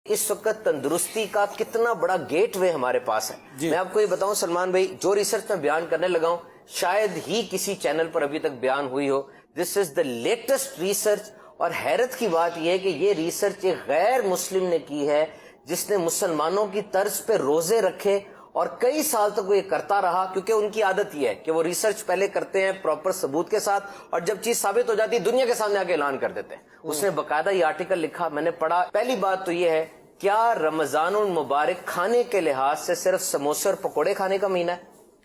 اس وقت تندرستی کا کتنا بڑا گیٹ وے ہمارے پاس ہے. میں آپ کو یہ بتاؤں سلمان بھائی، جو ریسرچ میں بیان کرنے لگا ہوں شاید ہی کسی چینل پر ابھی تک بیان ہوئی ہو. دس از دا لیٹسٹ ریسرچ، اور حیرت کی بات یہ ہے کہ یہ ریسرچ ایک غیر مسلم نے کی ہے جس نے مسلمانوں کی طرز پہ روزے رکھے اور کئی سال تک وہ یہ کرتا رہا، کیونکہ ان کی عادت یہ ہے کہ وہ ریسرچ پہلے کرتے ہیں پراپر ثبوت کے ساتھ، اور جب چیز ثابت ہو جاتی ہے دنیا کے سامنے آ کے اعلان کر دیتے ہیں. اس نے باقاعدہ یہ آرٹیکل لکھا، میں نے پڑھا. پہلی بات تو یہ ہے، کیا رمضان المبارک کھانے کے لحاظ سے صرف سموسے اور پکوڑے کھانے کا مہینہ ہے؟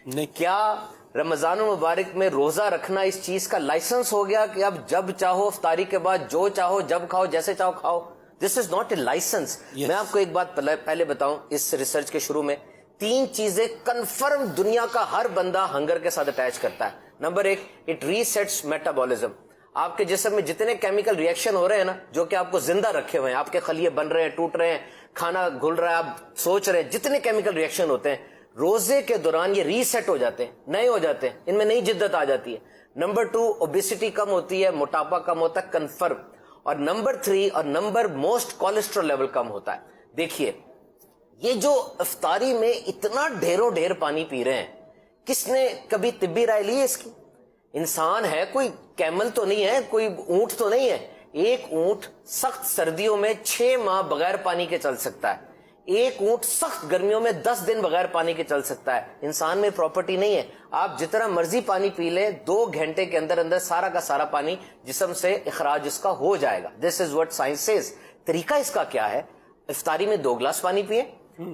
نہیں. کیا رمضان المبارک میں روزہ رکھنا اس چیز کا لائسنس ہو گیا کہ اب جب چاہو افطاری کے بعد جو چاہو جب کھاؤ جیسے چاہو کھاؤ؟ دس از ناٹ اے لائسنس. میں آپ کو ایک بات پہلے بتاؤں اس ریسرچ کے شروع میں، 3 چیزیں کنفرم دنیا کا ہر بندہ ہنگر کے ساتھ اٹیچ کرتا ہے. Number 1، it receipts metabolism. آپ کے جسم میں جتنے کیمیکل ریئیکشن ہو رہے ہیں نا جو کہ آپ کو زندہ رکھے ہوئے ہیں، آپ کے خلیے بن رہے ہیں، ٹوٹ رہے ہیں، کھانا گھل رہا ہے، آپ سوچ رہے ہیں، جتنے کیمیکل ریئیکشن ہوتے ہیں روزے کے دوران یہ ریسیٹ ہو جاتے ہیں، نئے ہو جاتے ہیں، ان میں نئی جدت آ جاتی ہے. نمبر 2، اوبیسٹی کم ہوتی ہے، موٹاپا کم ہوتا ہے، کنفرم. اور نمبر 3 اور نمبر موسٹ، کولیسٹرول لیول کم ہوتا ہے. دیکھیے یہ جو افطاری میں اتنا ڈھیروں ڈھیر پانی پی رہے ہیں، کس نے کبھی طبی رائے لی ہے اس کی؟ انسان ہے، کوئی کیمل تو نہیں ہے، کوئی اونٹ تو نہیں ہے. ایک اونٹ سخت سردیوں میں 6 ماہ بغیر پانی کے چل سکتا ہے، ایک اونٹ سخت گرمیوں میں 10 دن بغیر پانی کے چل سکتا ہے. انسان میں پراپرٹی نہیں ہے. آپ جتنا مرضی پانی پی لیں 2 گھنٹے کے اندر اندر سارا کا سارا پانی جسم سے اخراج اس کا ہو جائے گا. دس از واٹ سائنس سیز. طریقہ اس کا کیا ہے؟ افطاری میں 2 گلاس پانی پیئے،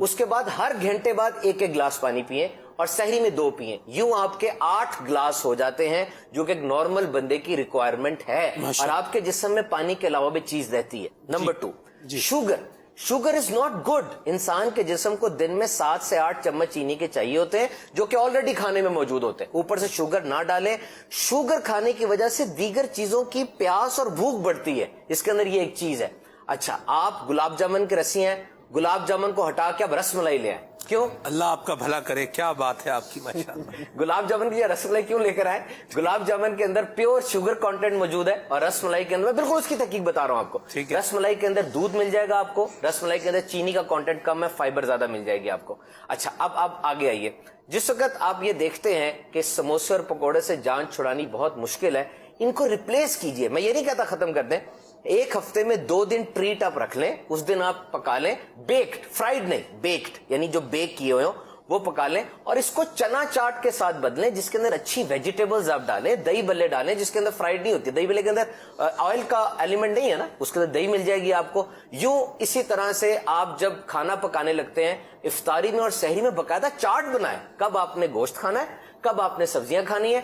اس کے بعد ہر گھنٹے بعد 1 گلاس پانی پیئے، اور سحری میں 2 پیئے. یوں آپ کے 8 گلاس ہو جاتے ہیں جو کہ ایک نارمل بندے کی ریکوائرمنٹ ہے، اور آپ کے جسم میں پانی کے علاوہ بھی چیز رہتی ہے. Number 2، sugar is not good. انسان کے جسم کو دن میں 7 سے 8 چمچ چینی کے چاہیے ہوتے ہیں جو کہ آلریڈی کھانے میں موجود ہوتے ہیں. اوپر سے شوگر نہ ڈالیں. شوگر کھانے کی وجہ سے دیگر چیزوں کی پیاس اور بھوک بڑھتی ہے، اس کے اندر یہ ایک چیز ہے. اچھا، آپ گلاب جامن کے رسی ہیں، گلاب جامن کو ہٹا کے اب رس ملائی لے آئیں. کیوں؟ اللہ آپ کا بھلا کرے، کیا بات ہے آپ کی ماشاءاللہ. گلاب جامن کی رس ملائی کیوں لے کر آئے؟ گلاب جامن کے اندر پیور شوگر کانٹینٹ موجود ہے، اور رس ملائی کے اندر میں بالکل اس کی تحقیق بتا رہا ہوں آپ کو. رس ملائی کے اندر دودھ مل جائے گا آپ کو، رس ملائی کے اندر چینی کا کانٹینٹ کم ہے، فائبر زیادہ مل جائے گی آپ کو. اچھا، اب آگے آئیے. جس وقت آپ یہ دیکھتے ہیں کہ سموسے اور پکوڑے سے جان چھڑانی بہت مشکل ہے، ان کو ریپلیس کیجئے. میں یہ نہیں کہتا ختم کر دیں، ایک ہفتے میں 2 دن ٹریٹ آپ رکھ لیں، اس دن آپ پکا لیں، بیکڈ، فرائیڈ نہیں، بیکڈ یعنی جو بیک کیے ہوئے ہوں وہ پکا لیں، اور اس کو چنا چاٹ کے ساتھ بدلیں جس کے اندر اچھی ویجیٹیبلز آپ ڈالیں، دہی بلے ڈالیں جس کے اندر فرائیڈ نہیں ہوتی. دہی بلے کے اندر آئل کا ایلیمنٹ نہیں ہے نا، اس کے اندر دہی مل جائے گی آپ کو. یوں اسی طرح سے آپ جب کھانا پکانے لگتے ہیں افطاری میں اور سحری میں باقاعدہ چارٹ بنائیں، کب آپ نے گوشت کھانا ہے، کب آپ نے سبزیاں کھانی ہے.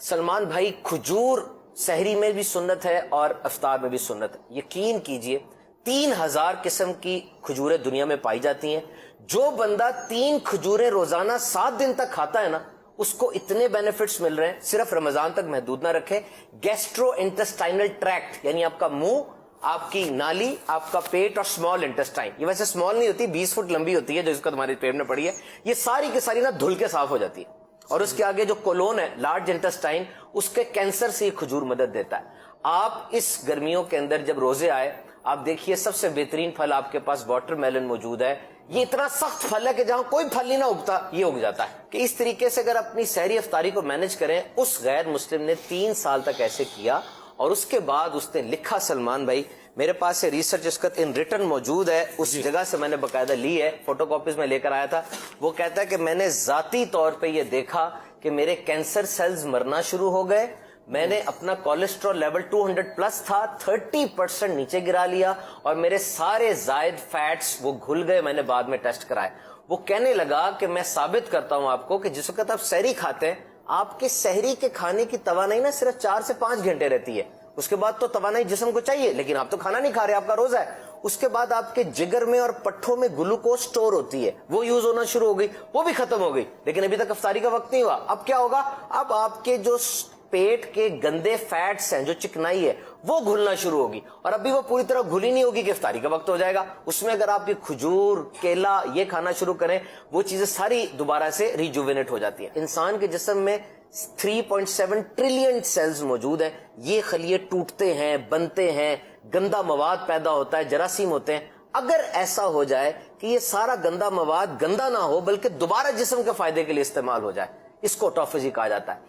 سلمان بھائی، کھجور سحری میں بھی سنت ہے اور افطار میں بھی سنت ہے. یقین کیجئے 3000 قسم کی کھجوریں دنیا میں پائی جاتی ہیں. جو بندہ 3 کھجوریں روزانہ 7 دن تک کھاتا ہے نا، اس کو اتنے بینیفٹس مل رہے ہیں. صرف رمضان تک محدود نہ رکھیں. گیسٹرو انٹسٹائنل ٹریکٹ یعنی آپ کا منہ، آپ کی نالی، آپ کا پیٹ اور اسمال انٹسٹائن، یہ ویسے اسمال نہیں ہوتی، 20 فٹ لمبی ہوتی ہے جو اس کو تمہارے پیٹ میں پڑی ہے، یہ ساری کی ساری نا دھل کے صاف ہو جاتی ہے. اور اس کے آگے جو کولون ہے، لارج انٹسٹائن، اس کے کینسر سے یہ کھجور مدد دیتا ہے. آپ اس گرمیوں کے اندر جب روزے آئے، آپ دیکھیے سب سے بہترین پھل آپ کے پاس واٹر میلن موجود ہے. یہ اتنا سخت پھل ہے کہ جہاں کوئی پھل نہیں نہ اگتا یہ اگ جاتا ہے. کہ اس طریقے سے اگر اپنی سحری افطاری کو مینج کریں، اس غیر مسلم نے 3 سال تک ایسے کیا، اور اس کے بعد اس نے لکھا، سلمان بھائی میرے پاس یہ ریسرچ اس کا ان ریٹن موجود ہے، اس جگہ سے میں نے باقاعدہ لی ہے، فوٹو کاپیز میں لے کر آیا تھا. وہ کہتا ہے کہ میں نے ذاتی طور پہ یہ دیکھا کہ میرے کینسر سیلز مرنا شروع ہو گئے. میں نے اپنا کولیسٹرول لیول 200+ تھا، 30% نیچے گرا لیا، اور میرے سارے زائد فیٹس وہ گھل گئے. میں نے بعد میں ٹیسٹ کرائے. وہ کہنے لگا کہ میں ثابت کرتا ہوں آپ کو کہ جس وقت آپ سحری کھاتے ہیں، آپ کے سحری کے کھانے کی توانائی نا صرف 4 سے 5 گھنٹے رہتی ہے. اس کے بعد تو توانائی جسم کو چاہیے، لیکن آپ تو کھانا نہیں کھا رہے، آپ کا روزہ ہے. اس کے بعد آپ کے جگر میں اور پٹھوں میں گلوکوز سٹور ہوتی ہے، وہ یوز ہونا شروع ہو گئی، وہ بھی ختم ہو گئی، لیکن ابھی تک افطاری کا وقت نہیں ہوا. اب کیا ہوگا؟ اب آپ کے جو پیٹ کے گندے فیٹس ہیں، جو چکنائی ہے، وہ گھلنا شروع ہوگی، اور ابھی وہ پوری طرح گھلی نہیں ہوگی کہ افطاری کا وقت ہو جائے گا. اس میں اگر آپ یہ کھجور، کیلا یہ کھانا شروع کریں، وہ چیزیں ساری دوبارہ سے ریجووینیٹ ہو جاتی ہیں. انسان کے جسم میں 3.7 ٹریلین سیلز موجود ہیں. یہ خلیے ٹوٹتے ہیں، بنتے ہیں، گندا مواد پیدا ہوتا ہے، جراثیم ہوتے ہیں. اگر ایسا ہو جائے کہ یہ سارا گندا مواد گندا نہ ہو بلکہ دوبارہ جسم کے فائدے کے لیے استعمال ہو جائے، اس کو آٹوفیجی کہا جاتا ہے۔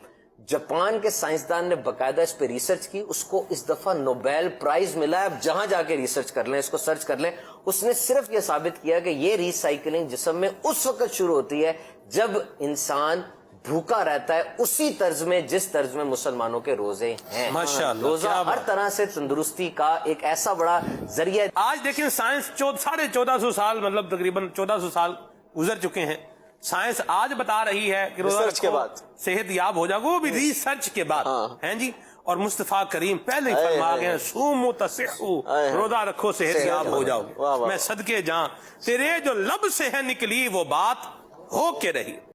جاپان کے سائنسدان نے باقاعدہ اس پہ ریسرچ کی، اس کو اس دفعہ نوبیل پرائز ملا ہے۔ اب جہاں جا کے ریسرچ کر لیں، اس کو سرچ کر لیں، اس نے صرف یہ ثابت کیا کہ یہ ریسائیکلنگ جسم میں اس وقت شروع ہوتی ہے جب انسان بھوکا رہتا ہے، اسی طرز میں جس طرز میں مسلمانوں کے روزے ہیں۔ ماشاءاللہ، روزہ کیا ہر بات۔ طرح سے تندرستی کا ایک ایسا بڑا ذریعہ ہے۔ آج دیکھیں سائنس 1450 سال، مطلب تقریباً 1400 سال گزر چکے ہیں، سائنس آج بتا رہی ہے کہ روزہ ریسرچ کے رکھو، بعد صحت یاب ہو جائے گا، وہ بھی ریسرچ کے بعد ہیں جی۔ اور مصطفیٰ کریم پہلے ہی فرما گئے ہیں سوموا تصحوا، روزہ رکھو صحت یاب ہو جاؤ گے۔ میں صدقے جاں تیرے جو لب سے ہے نکلی وہ بات ہو کے رہی۔